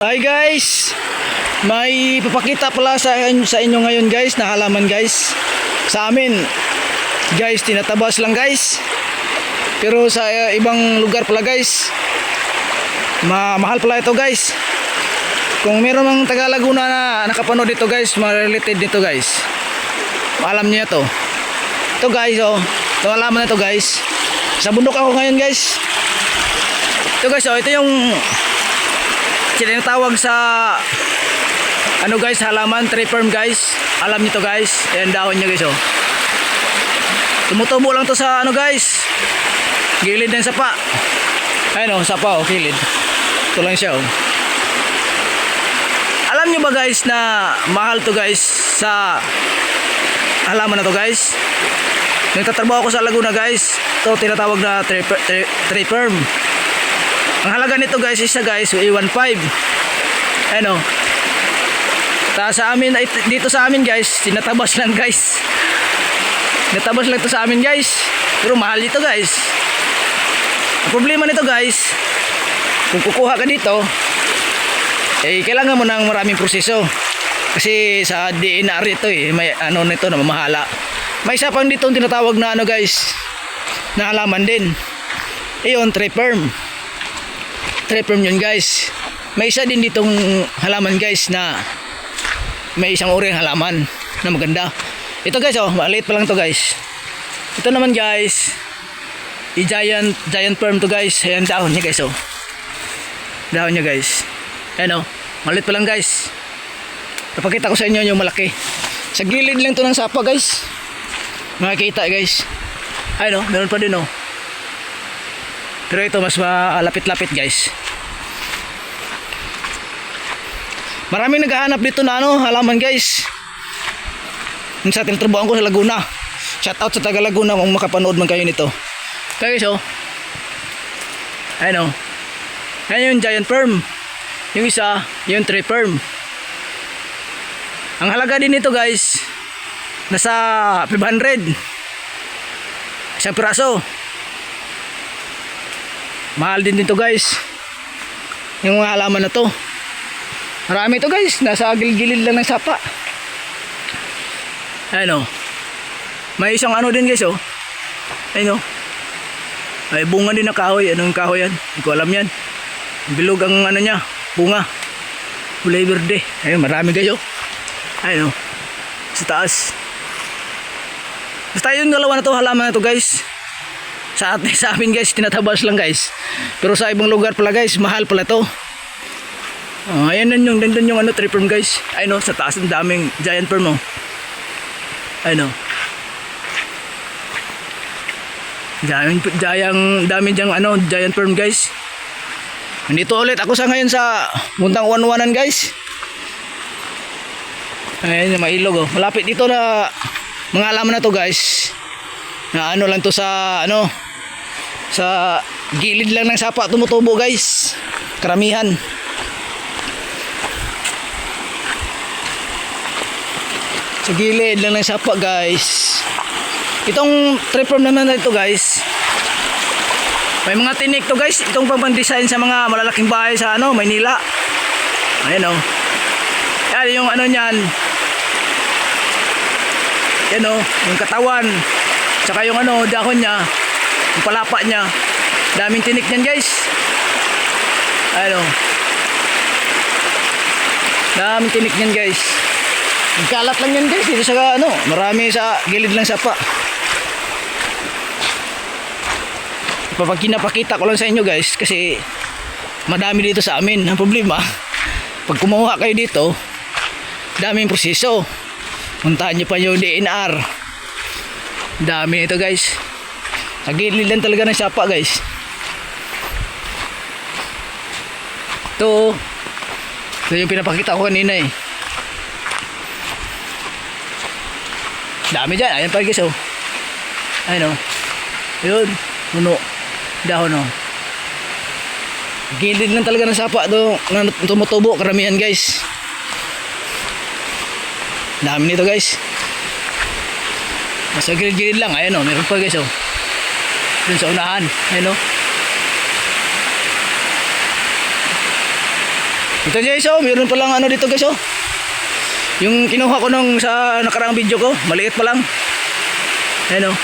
Hi guys, may papakita pala sa inyo ngayon guys na halaman guys. Sa amin guys, tinatabas lang guys. Pero sa ibang lugar pala guys, mahal pala ito guys. Kung meron ng taga Laguna na nakapanood dito guys, related dito guys, alam niyo to. Ito guys, oh, ito halaman na to guys. Sa bundok ako ngayon guys. Ito guys, oh, ito yung tinatawag sa ano guys, halaman, tree fern guys. Alam niyo to guys. Ayan dahon niya guys, oh. Tumutubo lang to sa ano guys, gilid ng sapa. Ayun, oh, sapa, oh, gilid. Ito lang siya, oh. Alam niyo ba guys na mahal to guys sa halaman na to guys? Nagtatrabaho ako sa Laguna guys. Ito tinatawag na tree fern. Ang halaga nito guys, isa guys, 1.5. Ano? Sa amin, dito sa amin guys, tinatabas lang guys. Natabas lang ito sa amin guys. Pero mahal dito guys. Ang problema nito guys, kung kukuha ka dito, kailangan mo ng maraming proseso. Kasi sa DNR ito may ano nito na mamahala. May isa pang dito tinatawag na ano guys, na halaman din. Iyon, tree fern. Tree fern yun guys. May isa din ditong halaman guys na may isang uri ng halaman na maganda. Ito guys, oh, maliit pa lang to guys. Ito naman guys, giant fern to guys. Ayan dahon niya guys, oh. Dahon niya guys. Ayan, oh, maliit pa lang guys. Napakita ko sa inyo yung malaki. Sa gilid lang to ng sapa guys. Makikita guys. Ayan, oh, meron pa din, oh. Pero ito mas malapit-lapit guys. Maraming naghahanap dito na ano, halaman guys. Yung sa tinatrabuhan ko sa Laguna. Shout out sa taga Laguna kung makapanood man kayo nito. Kaya guys, oh. Ayun, oh. Ayun yung giant fern. Yung isa, yung tree fern. Ang halaga din nito guys, nasa 500. Isang piraso. Mahal din dito guys, yung mga halaman na to. Marami ito guys, nasa gilid lang ng sapa. Ayun, oh. May isang ano din guys, oh. Ayun, oh. May bunga din na kahoy. Anong kahoy yan? Hindi ko alam yan. Bilog ang ano niya, bunga, kulay verde. Ayun, marami guys, oh. Ayun, oh. Sa taas. Basta yung dalawa na to, halaman na to guys. Sa amin guys, tinatabas lang guys. Pero sa ibang lugar pala guys, mahal pala to. Ayan yung nandun yung ano, tree fern guys. Ayun, oh, sa taas ng daming giant fern, oh. Ayun, oh. Daming diyang ano, giant fern guys. Nandito ulit ako sa ngayon sa muntang Uwan-Uwanan guys. Ayun yung mailog, oh. Malapit dito na mga halaman na to guys. Na ano lang to sa ano, sa gilid lang ng sapa tumutubo guys, karamihan. Sa gilid lang ng sapa guys. Itong tree fern naman na ito guys, may mga tinik to guys. Itong pang-design sa mga malalaking bahay sa ano, Maynila. Ayan, oh. Yan yung ano niyan. Yan, oh, yung katawan. Tsaka yung ano, dahon niya, yung palapa niya. Daming tinik niyan guys. Ano, daming tinik niyan guys. Kalat lang yan guys dito sa ano, marami sa gilid lang sapa. Pinapakita ko lang sa inyo guys kasi madami dito sa amin. Ang problema, pag kumuha kayo dito, daming proseso. Puntahan nyo pa yung DNR. Dami ito guys. Nagilid lang talaga ng sapa guys. Ito yung pinapakita ko kanina eh. Dami dyan. Ayan pa guys, oh. Ayun, oh. Yun, puno, dahon, oh. Gilid lang talaga ng sapa to, na tumutubo karamihan guys. Dami nito guys. Nasa gilid-gilid lang. Ayan, oh, meron pa guys, oh. Dun sa unahan. Ayan, oh. Ito guys, oh, mayroon pa lang ano dito guys, oh. Yung kinuha ko nung sa nakaraang video ko, maliit pa lang. Ayan, oh.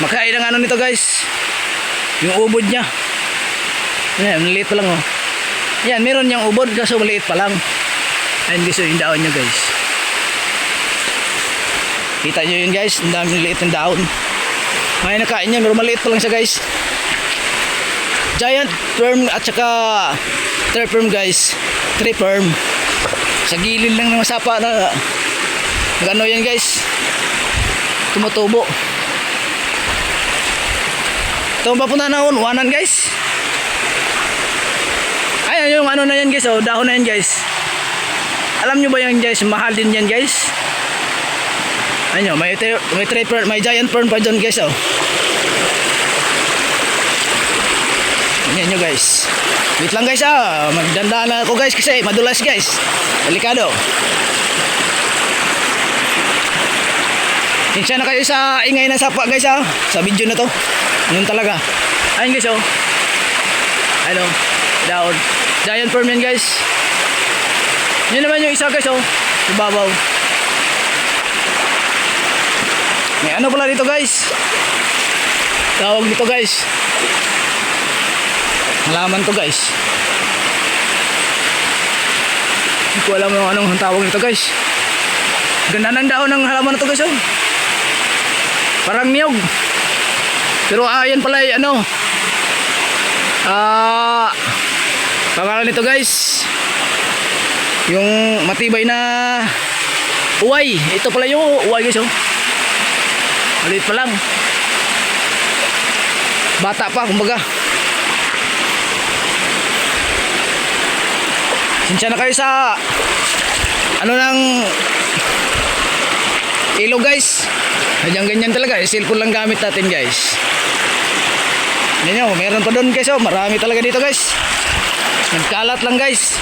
Makain ang ano nito guys. Yung ubod niya. Ayan, maliit pa lang, oh. Ayan, meron niyang ubod kaso maliit pa lang. Ayan guys, oh, yung daon niya guys. Kita nyo yun guys, ang dami maliit ng daon. May nakain niya, pero maliit pa lang siya guys. Giant worm at saka tapeworm guys. Tapeworm. Sa gilid lang ng sapa na gano yan guys. Tumutubo. Ito ba punta na uwanan guys? Ayan yung ano na yan guys, oh, dahon na yan guys. Alam nyo ba yan guys, mahal din yan guys. Ayun, may tapeworm, may giant worm pa dyan guys, oh. Yan nyo guys. Wait lang guys, ah. Magdandaan na ako guys kasi madulas guys. Delikado. Insya na kayo sa ingay ng sapa guys, ah. Sa video na to. Yun talaga. Ayun guys, oh. Ayun, oh. Daon. Giant worm yan guys. Yun naman yung isa guys, oh. Ibabaw. May ano pala dito guys. Tawag dito guys. Halaman to guys. Hindi ko alam yung anong tawag nito guys. Ganda ng dahon ng halaman na to guys, oh. Parang niyog. Pero ayan pala ano. Pangalan nito guys. Yung matibay na uway. Ito pala yung uway guys, oh. Maliit pa lang. Bata pa kumbaga. Sinsya na kayo sa ano ng ilog guys. Ganyan talaga, cellphone lang gamit natin guys. Yan nyo, meron pa doon guys, oh. Marami talaga dito guys. Nagkalat lang guys.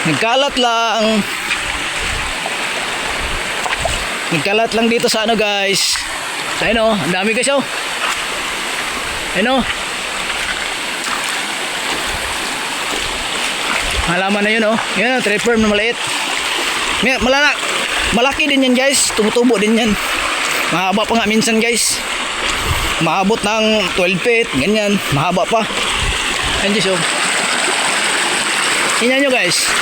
Nagkalat lang dito sa ano guys. Ayun, oh, ang dami guys, oh. Ayun, oh. Halaman na yun, oh. Yun, tapeworm na maliit. Malaki din yan guys. Tumutubo din yan. Mahaba pa nga minsan guys. Maabot ng 12 feet. Ganyan, mahaba pa. Ayun guys, oh. Tingnan nyo guys.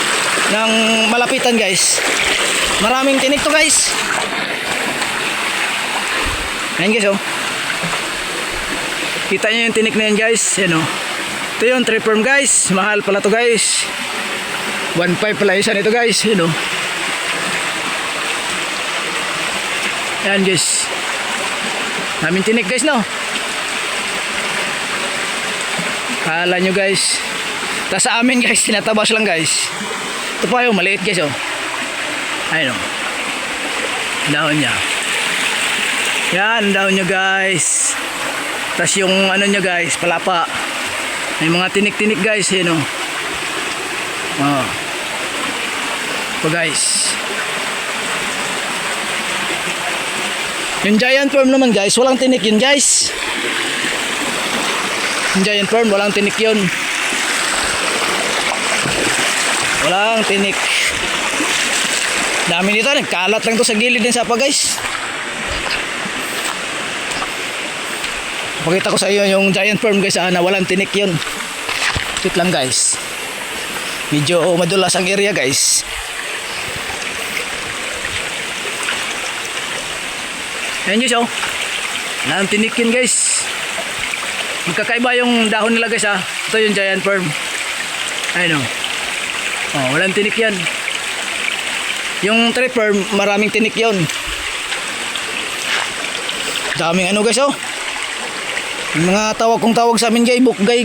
Nang malapitan guys. Maraming tinik to guys. Ayan guys, oh. Kita nyo yung tinik na yan guys. Ayan, oh. Ito yung tapeworm guys. Mahal pala to guys. 1.5 pala isa nito guys. Ayan, oh. Ayan guys. Daming tinik guys, no. Kala nyo guys. Tapos sa amin guys, tinatabas lang guys. Ito pa yung maliit guys, oh. Ayan, oh. Dahon niya. Yan, daon nyo guys. Tapos yung ano nyo guys, palapa. May mga tinik-tinik guys, yun, oh. Oh. Ito guys. Yung giant worm naman guys, walang tinik yun guys. Yung giant worm, walang tinik yun. Walang tinik. Dami nito, nagkalat lang to sa gilid din sapa guys. Pakita ko sa iyo yung giant worm guys, na walang tinik yun. Wait lang guys. Medyo madulas ang area guys. Ayan guys, oh. Walang tinik yun guys. Magkakaiba yung dahon nila guys, ha. Ito yung giant worm. Ayan, oh. Oh, walang tinik yan. Yung tapeworm, maraming tinik yun. Daming ano guys, oh. Yung mga tawag sa amin guys, bukgay.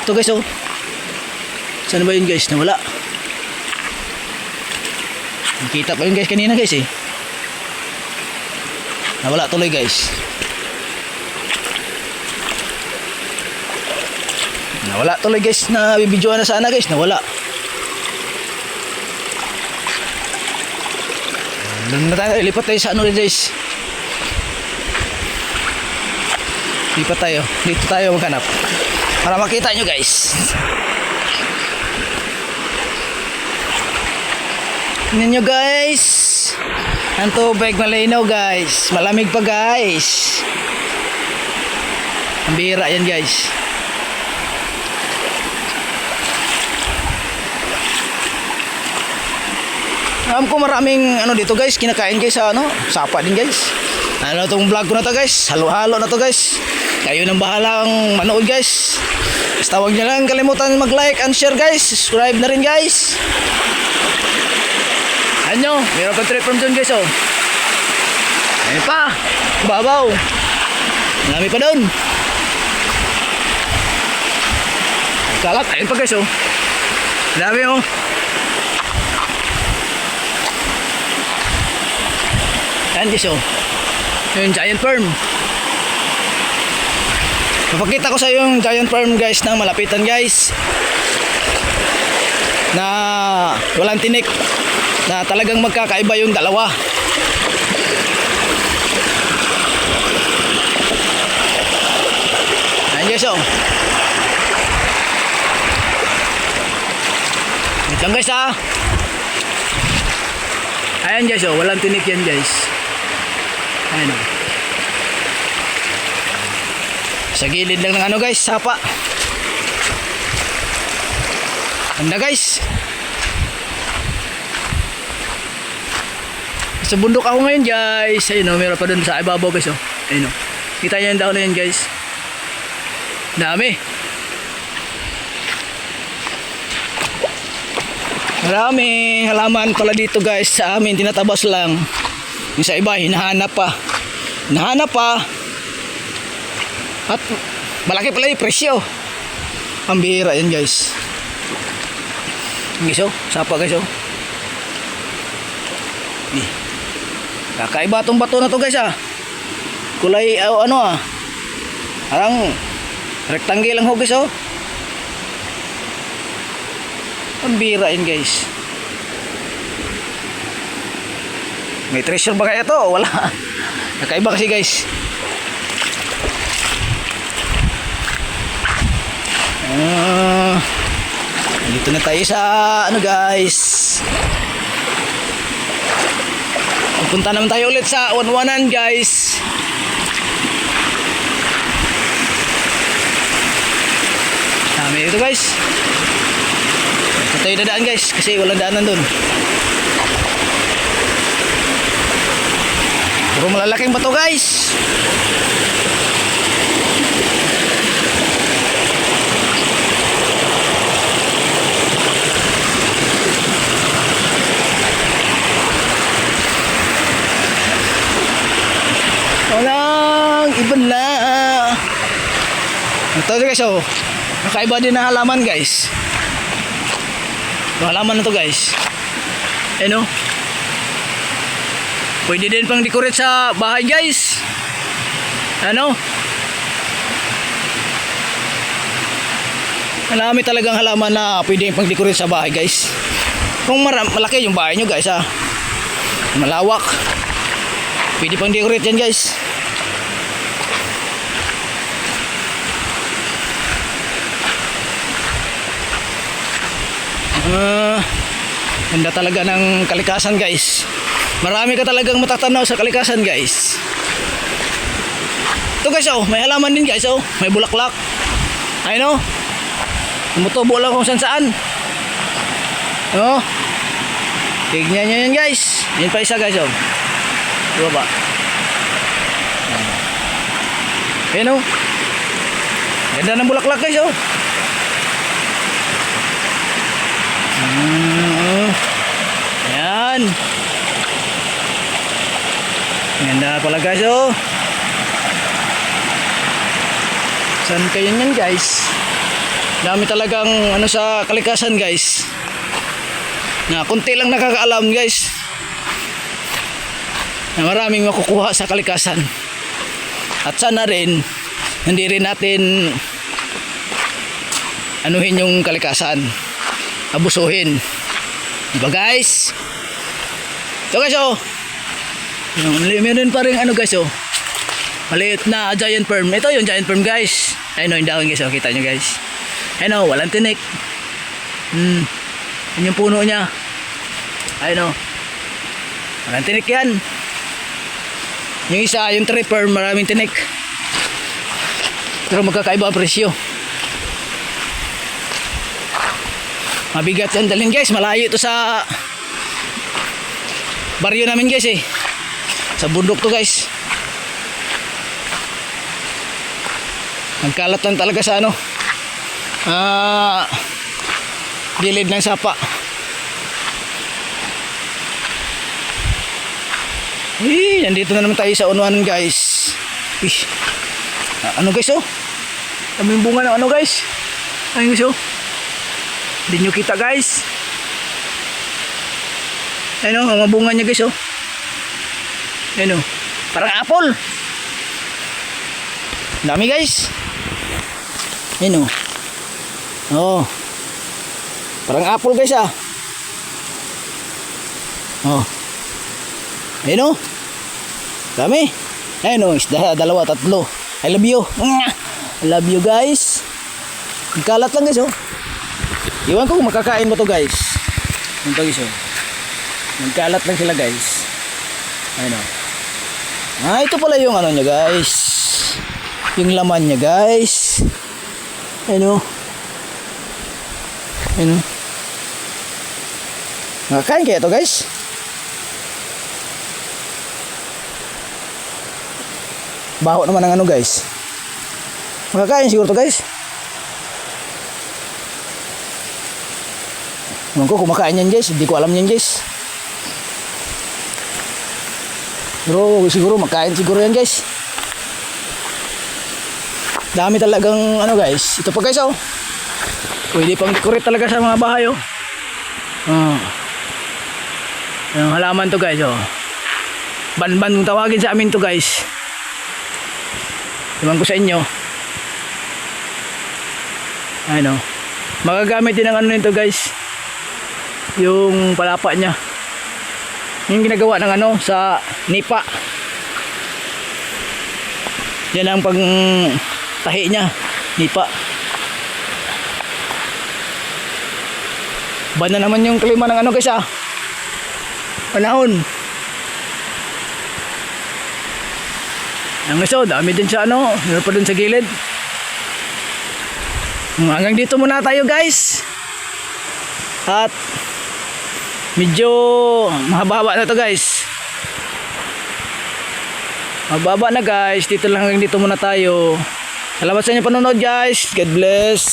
Ito guys, oh. Saan ba yun guys? Nawala. Nakita pa yun guys kanina guys, eh. Nawala tuloy guys. Nawala tuloy guys, na bibidyoan na sana guys, nawala. Doon na tayo, lipat tayo sa ano guys. Lipat tayo. Dito tayo maghanap. Para makita nyo guys. Tingnan nyo guys. Ang tubig malinaw guys. Malamig pa guys. Ang bira yan guys. Alam ko maraming ano dito guys, kinakain guys sa ano, sapa din guys. Ano tong vlog ko na to guys, halo-halo na to guys. Kayo nang bahalang manood guys. Basta huwag nyo lang kalimutan mag-like and share guys. Subscribe na rin guys. Ano, meron pa trip from dun guys oh. Ayun pa, babaw. Marami pa dun. Kalat, ayun pa guys oh. Marami oh. Ayan guys oh. Yung giant worm. Papakita ko sa iyo yung giant worm guys ng malapitan guys. Na walang tinik. Na talagang magkakaiba yung dalawa. Ayan guys oh. Wait lang guys ah. Ayan guys oh, walang tinik yan guys. Ayan oh. Sa gilid lang ng ano guys, sapa. Ganda guys. Sa bundok ako ngayon guys. Ayun oh, meron pa dun sa ibabaw guys oh. Ayun oh. Kita nyo yung daon na yan guys. Dami. Maraming halaman pala dito guys. Sa amin tinatabas lang. Yung sa iba hinahanap pa. Hinahanap pa. At malaki pala yung presyo. Ang bihira yan guys. Guys oh, sapa guys oh. Kakaiba tong bato na to guys ah. Kulay ano ah. Parang rectangle lang ho guys oh. Ang bihira yan guys. May treasure ba kaya to? Wala. Kakaiba kasi guys. Dito na tayo sa ano guys. Pupunta naman tayo ulit sa Wanwanan guys. Dami ito guys. Dito tayo dadaan guys kasi walang daanan dun. Puro malalaking bato guys. Walang iba na. Ito guys oh. Nakaiba din na halaman guys. Halaman na to guys. Ano? Pwede din pang decorate sa bahay guys. Ano? Marami talagang halaman na pwede pang decorate sa bahay guys. Kung malaki yung bahay nyo guys ha. Malawak. Pwede pang decorate yan guys. Ganda talaga ng kalikasan guys. Marami ka talagang matatanaw sa kalikasan guys. Ito guys oh, may halaman din guys oh. May bulaklak. Ayun oh. Tumutubo lang kung saan saan. Oh. Tignan nyo yan guys. Yan pa isa guys oh. Diba ba? Ayun oh. Ganda ng bulaklak guys oh. Yan. Ganda pala guys oh. Saan kayo yan guys? Dami talagang ano sa kalikasan guys. Na kunti lang nakakaalam guys. Na maraming makukuha sa kalikasan. At sana rin hindi rin natin anuhin yung kalikasan. Abusuhin. Diba guys? Ito guys oh. Meron pa rin ano guys oh. Maliit na giant perm. Ito yung giant perm guys. Ayun o, yung dahon guys. O, kita nyo guys. Ayun o, walang tinik. Yun yung puno niya. Ayun o. Walang tinik yan. Yung isa, yung tree perm, maraming tinik. Pero magkakaiba ang presyo. Mabigat yan dalhin guys. Malayo ito sa baryo namin guys eh. Sa bundok to guys. Nagkalat lang talaga sa ano, gilid ng sapa. Nandito na naman tayo sa unuan guys. Ano guys oh, kami yung bunga ng ano guys. Ayun guys oh, hindi nyo kita guys. Ayun oh, ang bunga nya guys oh. Ayun oh, parang apple. Dami guys. Ayun oh. Oh, parang apple guys ah. Oh, ayun oh, dami. Ayun oh, isda, dalawa, tatlo. I love you. I love you guys. Kalat lang guys oh. Iwan ko kung makakain mo to guys. Ito guys oh, nagkalat lang sila guys. Ayun oh. Ito pala yung ano nya guys, yung laman nya guys. Ayun oh. Ayun oh. Makakain kaya to guys. Baho naman ng ano guys. Makakain siguro to guys. Ewan ko kumakain yan guys. Hindi ko alam yan guys. Pero siguro makain siguro yan guys. Dami talagang ano guys. Ito pa guys oh. Pwede pang decorate talaga sa mga bahay oh. Yung halaman to guys oh. Banban kung tawagin sa amin to guys. Iwan ko sa inyo. Ayun oh. Magagamit din ng ano nito guys, yung palapa nya. Yung ginagawa ng ano sa nipa. Yan ang pang tahi nya, nipa. Banda naman yung klima ng ano guys ah, panahon. Ang gusto, dami din sa ano, meron pa dun sa gilid. Hanggang dito muna tayo guys. At medyo mahaba-haba na to guys. Mahaba na guys. Dito lang, hanggang dito muna tayo. Salamat sa inyo panonood guys. God bless.